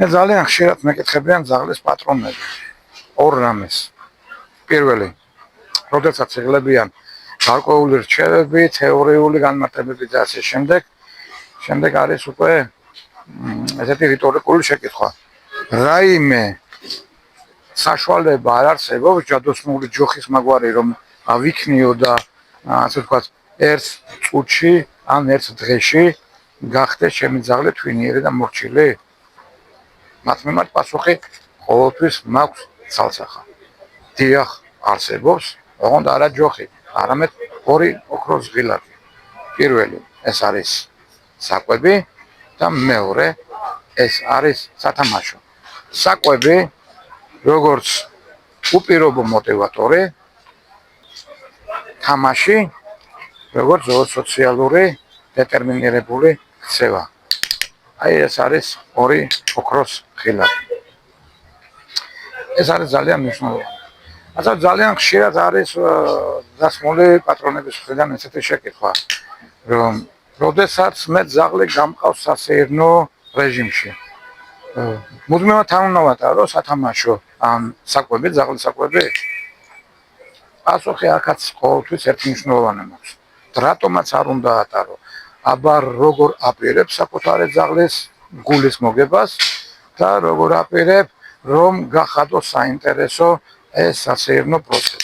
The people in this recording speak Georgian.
მე ძალიან ხშირად მეკითხებიან ძაღლის პატრონები. ორ რამეს. პირველი, როდესაც იღლებიან გარკვეული რჩევები, თეორიული განმარტებები და ასე შემდეგ. შემდეგ არის უკვე ესეთი რიტორიკული შეკითხვა. რაიმე საშუალება არ არსებობს ჯადოსნური ჯოხის მაგვარი რომ ავიქნიო და ასე ვთქვათ ერთ წუთში ან ერთ დღეში გახდეს ჩემი ძაღლი თვინიერი და მორჩილი? მათ მიმართ პასუხი ყოველთვის მაქვს ცალსახა. დიახ, არსებობს, ოღონდ არა ჯოხი, არამედ ორი ოქროს ღილაკი. პირველი ეს არის საკვები და მეორე ეს არის სათამაშო. საკვები როგორც უპირობო მოტივატორი, თამაში როგორც სოციალური დეტერმინირებული ქცევა. აი ეს არის ორი ოქროს ღილაკი. ეს არის ძალიან მნიშვნელოვანი. ასე ძალიან ხშირად არის დასმული პატრონების მხრიდან ესეთი შეკითხვა, რომ როდესაც მე ძაღლი გამყავს სასეირნო რეჟიმში. მუდმივად თანუნავატარო სათამაშო ან საკვები, ძაღლის საკვები? პასუხი აქაც ყოველთვის ერთმნიშვნელოვანი მაქვს. რატომაც არ უნდა ატარო? აბა როგორ აპირებ საკუთარი ძაღლის გულის მოგებას და როგორ აპირებ რომ გახადო საინტერესო ეს სასეირნო პროცესი.